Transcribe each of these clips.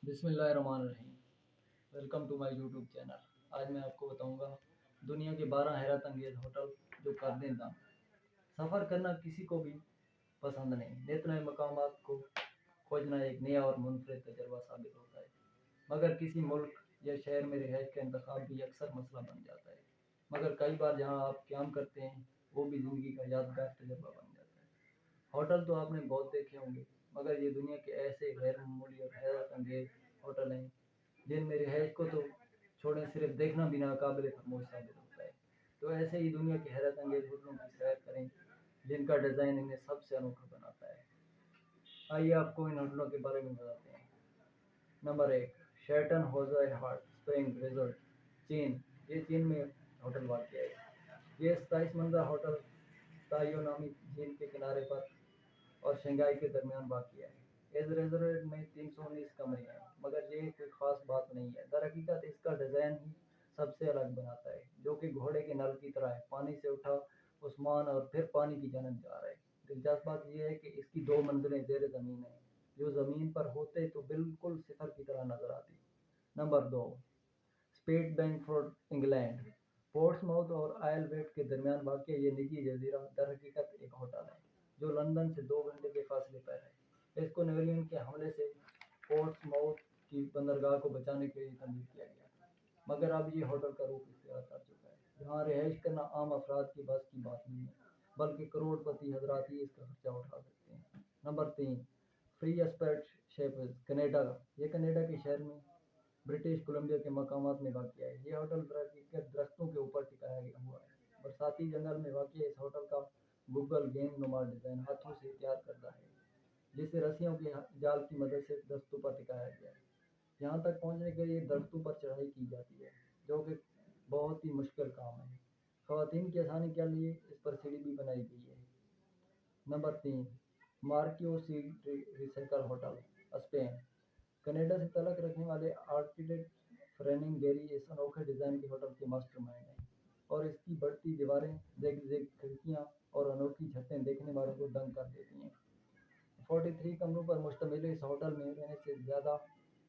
बिस्मिल्लाहिर्रहमानिर्रहीम। Welcome to my YouTube channel. आज मैं आपको बताऊंगा दुनिया के 12 हैरत अंगेज़ होटल जो कर दें दाम। सफ़र करना किसी को भी पसंद नहीं, नित नए मकामात को खोजना एक नया और मुनफरिद तजर्बा साबित होता है। मगर किसी मुल्क या शहर में रिहाइश का इंतखाब भी अक्सर मसला बन जाता है। मगर कई बार जहाँ आप क़याम करते हैं वो भी ज़िंदगी का यादगार तजर्बा बन जाता है। होटल तो आपने बहुत देखे होंगे, मगर ये दुनिया के ऐसे गैर मामूली और हैरत अंगेज़ होटल हैं जिनमें रिहाइश को तो छोड़ें, सिर्फ देखना भी नाकाबिले फरामोश साबित होता है। तो ऐसे ही दुनिया के हैरत अंगेज़ होटलों की सैर करें जिनका डिज़ाइन इन्हें सबसे अनोखा बनाता है। आइए आपको इन होटलों के बारे में बताते हैं। Number 1, Sheraton hotel hot spring resort, चीन। ये चीन में होटल वाक़ है। ये 27 मंजिला होटल ताइयो नामी झील के किनारे पर और शंघाई के दरमियान वाक़ है। इस रेजोरेट में 319 कमरे हैं, मगर ये कोई ख़ास बात नहीं है। दरहकीकत इसका डिज़ाइन ही सबसे अलग बनाता है, जो कि घोड़े के नल की तरह है, पानी से उठा उस्मान और फिर पानी की जानब जा रहा है। दिलचस्प बात यह है कि इसकी 2 मंजिलें ज़ेर ज़मीन हैं, जो ज़मीन पर होते तो बिल्कुल सिफर की तरह नजर आती। Number 2, Spit Bank Fort England. Portsmouth और आयल वेट के दरमियान वाक़ ये निजी जजीरा दरहकीकत एक होटल है जो लंदन से 2 घंटे के फासले पर है। इसको नेपोलियन के हमले से पोर्ट्समाउथ की बंदरगाह को बचाने के लिए तमीर किया गया, मगर अब ये होटल का रूप इख्तियार कर चुका है। यहाँ रिहाइश करना आम अफराद की बस की बात नहीं है, बल्कि करोड़पति हजरात ही इसका खर्चा उठा सकते हैं। Number 3, free aspect shepherds Canada. ये कनाडा के शहर में ब्रिटिश कोलंबिया के मकामात में वाक़ है। ये होटल दरख्तों के ऊपर टिकाया गया हुआ है। बरसाती जंगल में वाक़ इस होटल का गूगल गेंद नुमा डिज़ाइन हाथों से तैयार करता है, जिसे रस्सियों के जाल की मदद से दरख्तों पर टिकाया गया है। यहाँ तक पहुँचने के लिए दरख्तों पर चढ़ाई की जाती है, जो कि बहुत ही मुश्किल काम है। ख़वातीन की आसानी के लिए इस पर सीढ़ी भी बनाई गई है। नंबर 3, मार्कियो सी रिसाइकल होटल स्पेन। कनाडा से तलक रखने वाले आर्किटेक्ट फ्रेनिंग गेरी इस अनोखे डिज़ाइन के होटल के मास्टरमाइंड हैं, और इसकी बढ़ती दीवारें, ज़िग-ज़ैग खिड़कियाँ और अनोखी छतें देखने वालों को दंग कर देती हैं। 43 कमरों पर मुश्तमिल इस होटल में रहने से ज़्यादा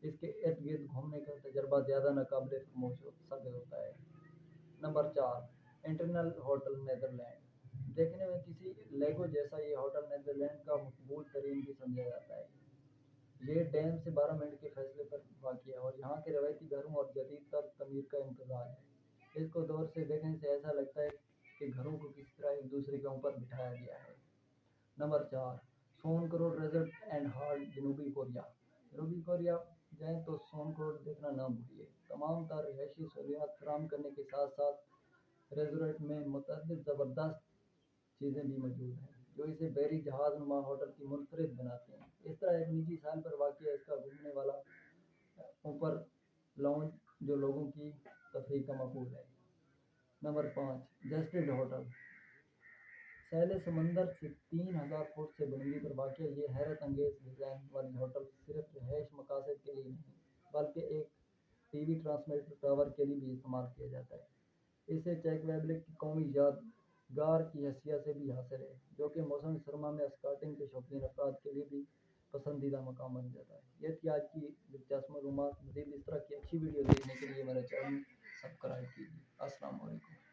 इसके इर्द गिर्द घूमने का तजर्बा ज़्यादा नाकाबिले फरामोश साबित होता है। Number 4, internal hotel Netherland. देखने में किसी लेगो जैसा ये होटल नीदरलैंड का मकबूल तरीन भी समझा जाता है। ये डैम से 12 मिनट के फासले पर वाक़ है और यहाँ के रवायती घरों और जदीद तर तमीर का इम्तज़ाज है। इसको दूर से देखने से ऐसा लगता है कि घरों को किसी तरह एक दूसरे के ऊपर बिठाया गया है। नंबर 4, सोनक्रोड रिजॉर्ट एंड हॉल्ट जनूबी कोरिया। जनूबी कोरिया जाएँ तो सोनक्रोड देखना ना भूलिए। तमाम तर रिहायशी सहूलियात फराहम करने के साथ साथ रिजॉर्ट में मुतअद्दिद ज़बरदस्त चीज़ें भी मौजूद हैं, जो इसे बहरी जहाज़ नुमा होटल की मुनफरिद बनाती हैं। इस तरह एक निजी साइल पर वाक़ है इसका घूमने वाला ऊपर लाउंज, जो लोगों की तफरीह का मकबूल है। Number 5, जस्टिड hotel. सैले समंदर से 3000 फुट से बुलंदी पर वाक़ ये हैरत अंगेज़ डिज़ाइन वाली होटल सिर्फ रिहाइश मकासद के लिए नहीं, बल्कि एक टीवी ट्रांसमीटर टावर के लिए भी इस्तेमाल किया जाता है। इसे चैक वेबले की कौमी यादगार की हैसियत से भी हासिल है, जो कि मौसम सरमा में स्काटिंग के शौकीन अफराद के लिए भी पसंदीदा मकाम बन जाता है। यह थी आज की दिलचस्प मालूमात। मज़ीद इस तरह की अच्छी वीडियो देखने के लिए मेरा चैनल सब्सक्राइब कीजिए। अस्सलाम वालेकुम।